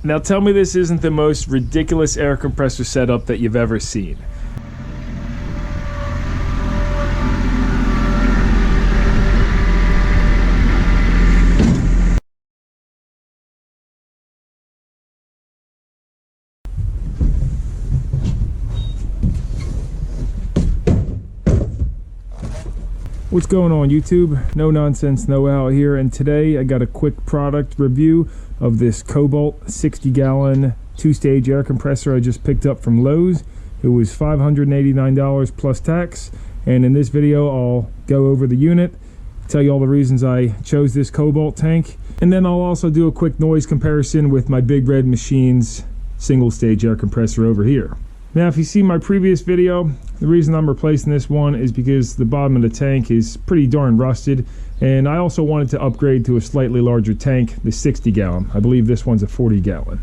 Now tell me this isn't the most ridiculous air compressor setup that you've ever seen. What's going on YouTube? No Nonsense Know-How here, and today I got a quick product review of this Kobalt 60-gallon two-stage air compressor I just picked up from Lowe's. It was $589 plus tax, and in this video I'll go over the unit, tell you all the reasons I chose this Kobalt tank, and then I'll also do a quick noise comparison with my Big Red Machines single-stage air compressor over here. Now, if you see my previous video, the reason I'm replacing this one is because the bottom of the tank is pretty darn rusted, and I also wanted to upgrade to a slightly larger tank, the 60-gallon. I believe this one's a 40-gallon.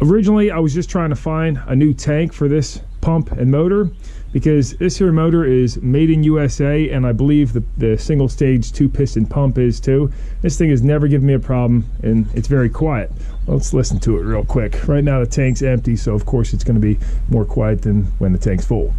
Originally, I was just trying to find a new tank for this pump and motor, because this here motor is made in USA, and I believe the single stage 2-piston pump is too. This thing has never given me a problem, and it's very quiet. Let's listen to it real quick. Right now the tank's empty, so of course it's going to be more quiet than when the tank's full.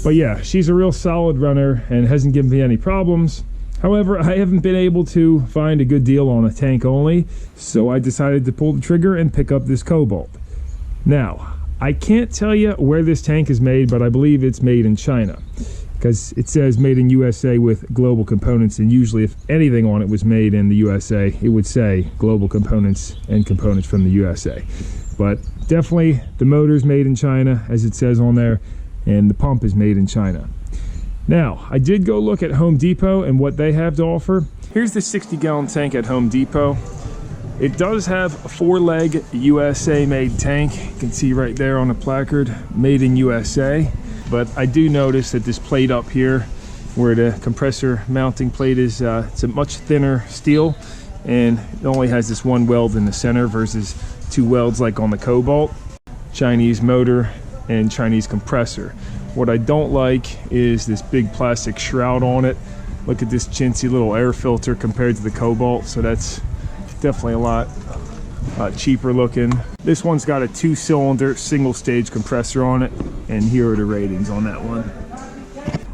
But yeah, she's a real solid runner and hasn't given me any problems. However, I haven't been able to find a good deal on a tank only, so I decided to pull the trigger and pick up this Kobalt. Now, I can't tell you where this tank is made, but I believe it's made in China, because it says made in USA with global components, and usually if anything on it was made in the USA, it would say global components and components from the USA. But definitely the motor's made in China, as it says on there, and the pump is made in China. Now, I did go look at Home Depot and what they have to offer. Here's the 60-gallon tank at Home Depot. It does have a 4-leg USA made tank. You can see right there on the placard, made in USA. But I do notice that this plate up here, where the compressor mounting plate is, it's a much thinner steel, and it only has this one weld in the center versus 2 welds like on the Kobalt. Chinese motor and Chinese compressor. What I don't like is this big plastic shroud on it. Look at this chintzy little air filter compared to the Kobalt, so that's definitely a lot cheaper looking. This one's got a 2-cylinder single stage compressor on it, and here are the ratings on that one.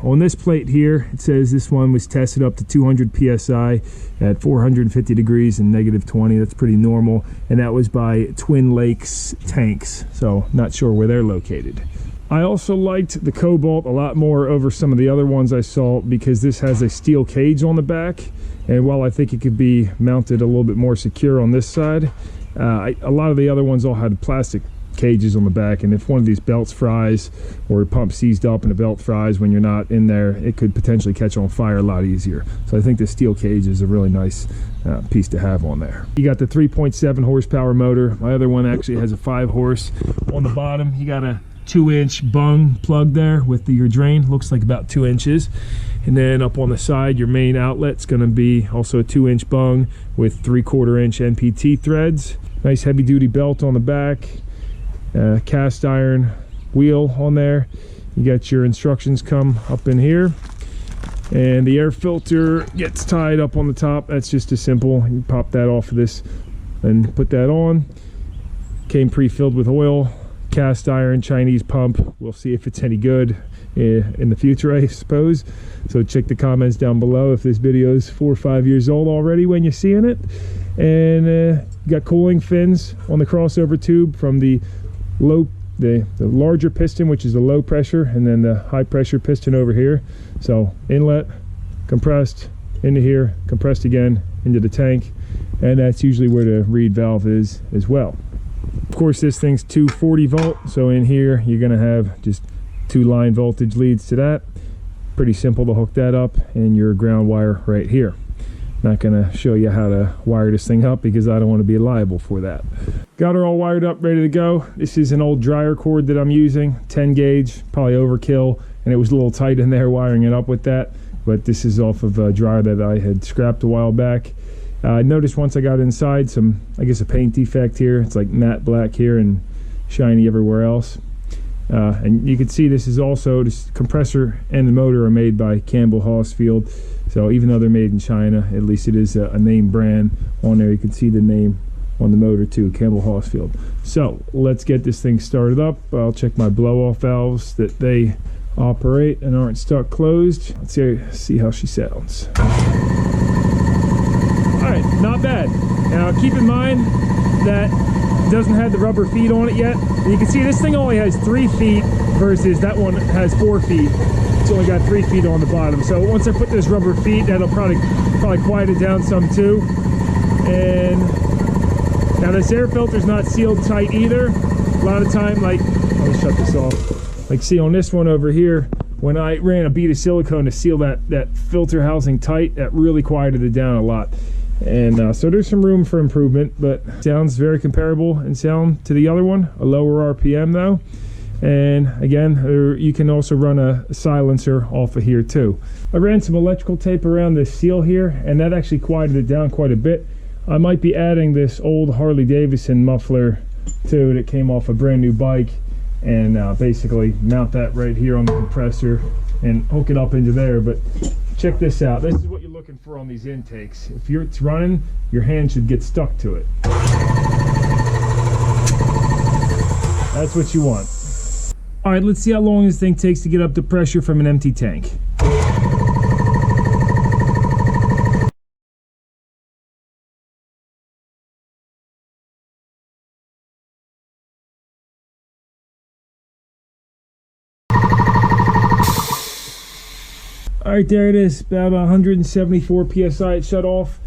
On this plate here, it says this one was tested up to 200 psi at 450 degrees and -20. That's pretty normal, and that was by Twin Lakes Tanks, so not sure where they're located. I also liked the Kobalt a lot more over some of the other ones I saw, because this has a steel cage on the back, and while I think it could be mounted a little bit more secure on this side, a lot of the other ones all had plastic cages on the back, and if one of these belts fries or a pump seized up and the belt fries when you're not in there, it could potentially catch on fire a lot easier. So I think the steel cage is a really nice piece to have on there. You got the 3.7 horsepower motor. My other one actually has a 5 horse. On the bottom you got a 2-inch bung plug there with your drain, looks like about 2 inches, and then up on the side your main outlet's going to be also a 2-inch bung with 3/4 inch NPT threads. Nice heavy duty belt on the back, cast iron wheel on there. You got your instructions come up in here, and the air filter gets tied up on the top. That's just as simple. You pop that off of this and put that on. Came pre-filled with oil. Cast iron Chinese pump. We'll see if it's any good in the future, I suppose. So check the comments down below if this video is 4 or 5 years old already when you're seeing it. And you got cooling fins on the crossover tube from the larger piston, which is the low pressure, and then the high pressure piston over here. So inlet, compressed into here, compressed again into the tank, and that's usually where the reed valve is as well. Of course, this thing's 240 volt, so in here you're going to have just 2 line voltage leads to that. Pretty simple to hook that up, and your ground wire right here. Not going to show you how to wire this thing up because I don't want to be liable for that. Got her all wired up, ready to go. This is an old dryer cord that I'm using, 10 gauge, probably overkill, and it was a little tight in there wiring it up with that, but this is off of a dryer that I had scrapped a while back. I noticed once I got inside some, I guess, a paint defect here. It's like matte black here and shiny everywhere else. And you can see this is also, this compressor and the motor are made by Campbell Hausfield. So even though they're made in China, at least it is a name brand on there. You can see the name on the motor too, Campbell Hausfield. So let's get this thing started up. I'll check my blow-off valves that they operate and aren't stuck closed. Let's see how she sounds. All right, not bad. Now keep in mind that it doesn't have the rubber feet on it yet. You can see this thing only has 3 feet versus that one has 4 feet. It's only got 3 feet on the bottom. So once I put this rubber feet, that'll probably quiet it down some too. And now this air filter's not sealed tight either. A lot of time, like, let me shut this off. Like, see on this one over here, when I ran a bead of silicone to seal that filter housing tight, that really quieted it down a lot. And so there's some room for improvement, but sounds very comparable in sound to the other one. A lower RPM though. And again, you can also run a silencer off of here too. I ran some electrical tape around this seal here, and that actually quieted it down quite a bit. I might be adding this old Harley Davidson muffler too that came off a brand new bike, and basically mount that right here on the compressor and hook it up into there. But check this out. This is what you're looking for on these intakes. If it's running, your hand should get stuck to it. That's what you want. All right, let's see how long this thing takes to get up to pressure from an empty tank. All right, there it is, about 174 psi. It shut off.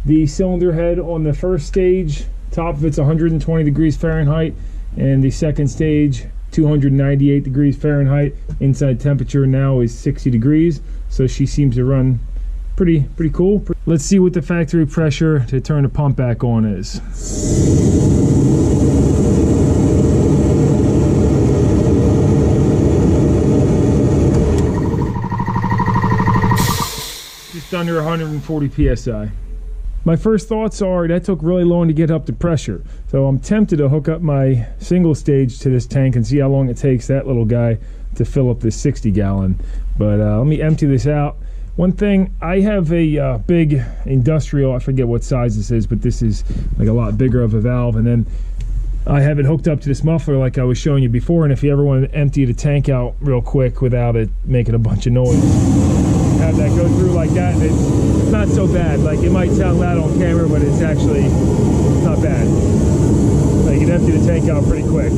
The cylinder head on the first stage, top of it's 120 degrees Fahrenheit, and the second stage 298 degrees Fahrenheit. Inside temperature now is 60 degrees, so she seems to run pretty cool. Let's see what the factory pressure to turn the pump back on is. Just under 140 psi. My first thoughts are that took really long to get up to pressure, so I'm tempted to hook up my single stage to this tank and see how long it takes that little guy to fill up this 60 gallon. But let me empty this out. One thing, I have a big industrial, I forget what size this is, but this is like a lot bigger of a valve, and then I have it hooked up to this muffler like I was showing you before. And if you ever want to empty the tank out real quick without it making a bunch of noise, have that go through like that, and it's not so bad. Like, it might sound loud on camera, but it's actually not bad. Like, you can empty the tank out pretty quick.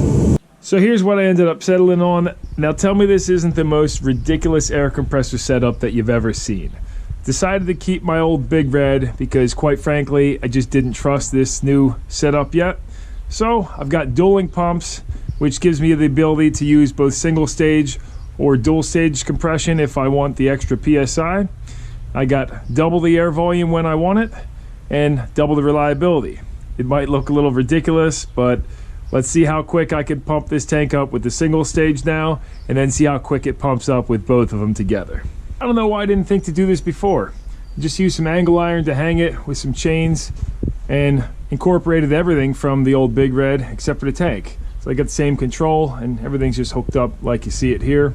So here's what I ended up settling on. Now tell me this isn't the most ridiculous air compressor setup that you've ever seen. Decided to keep my old Big Red because, quite frankly, I just didn't trust this new setup yet. So I've got dualing pumps, which gives me the ability to use both single stage or dual stage compression if I want the extra PSI. I got double the air volume when I want it, and double the reliability. It might look a little ridiculous, but let's see how quick I can pump this tank up with the single stage now, and then see how quick it pumps up with both of them together. I don't know why I didn't think to do this before. Just used some angle iron to hang it with some chains, and incorporated everything from the old Big Red except for the tank. So I got the same control, and everything's just hooked up like you see it here.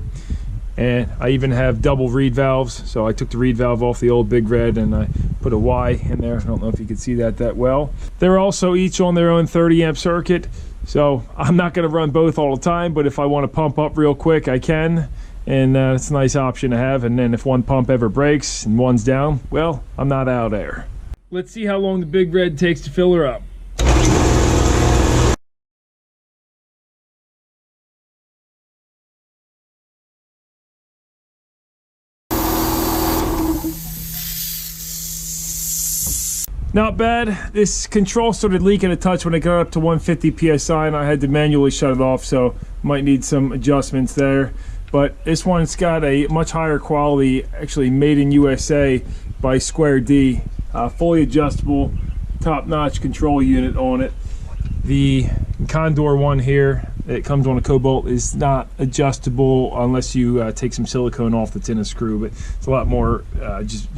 And I even have double reed valves, so I took the reed valve off the old Big Red and I put a Y in there. I don't know if you can see that well. They're also each on their own 30 amp circuit, so I'm not going to run both all the time, but if I want to pump up real quick, I can. And it's a nice option to have. And then if one pump ever breaks and one's down, well, I'm not out of air. Let's see how long the Big Red takes to fill her up. Not bad. This control started leaking a touch when it got up to 150 psi, and I had to manually shut it off, so might need some adjustments there. But this one's got a much higher quality, actually made in USA by Square D, fully adjustable, top-notch control unit on it. The Condor one here, it comes on a Cobalt, is not adjustable unless you take some silicone off that's in a screw, but it's a lot more just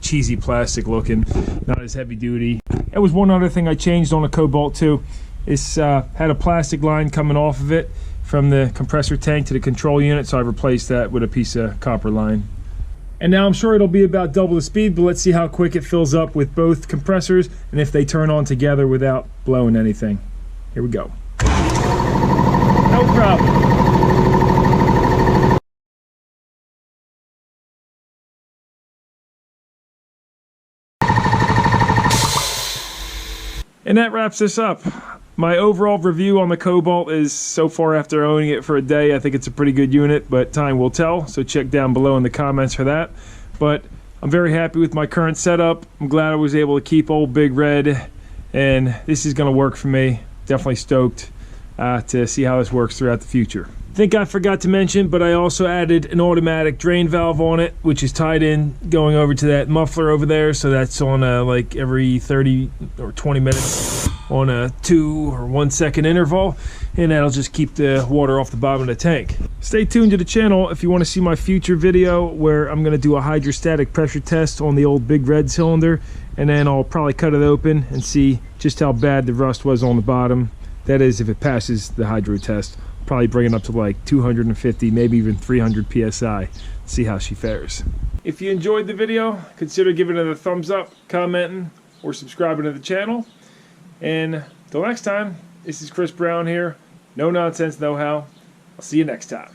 cheesy plastic looking, not as heavy duty. That was one other thing I changed on a Cobalt too. It's had a plastic line coming off of it from the compressor tank to the control unit, so I replaced that with a piece of copper line. And now I'm sure it'll be about double the speed, but let's see how quick it fills up with both compressors and if they turn on together without blowing anything. Here we go. No problem. And that wraps this up. My overall review on the Cobalt is, so far after owning it for a day, I think it's a pretty good unit, but time will tell, so check down below in the comments for that. But I'm very happy with my current setup. I'm glad I was able to keep old Big Red, and this is going to work for me. Definitely stoked to see how this works throughout the future. I think I forgot to mention, but I also added an automatic drain valve on it, which is tied in going over to that muffler over there, so that's on like every 30 or 20 minutes on a 2 or 1 second interval, and that'll just keep the water off the bottom of the tank. Stay tuned to the channel if you want to see my future video where I'm going to do a hydrostatic pressure test on the old Big Red cylinder, and then I'll probably cut it open and see just how bad the rust was on the bottom. That is, if it passes the hydro test. Probably bring it up to like 250, maybe even 300 psi. See how she fares. If you enjoyed the video, consider giving it a thumbs up, commenting, or subscribing to the channel. And till next time, this is Chris Brown here. No nonsense, no how. I'll see you next time.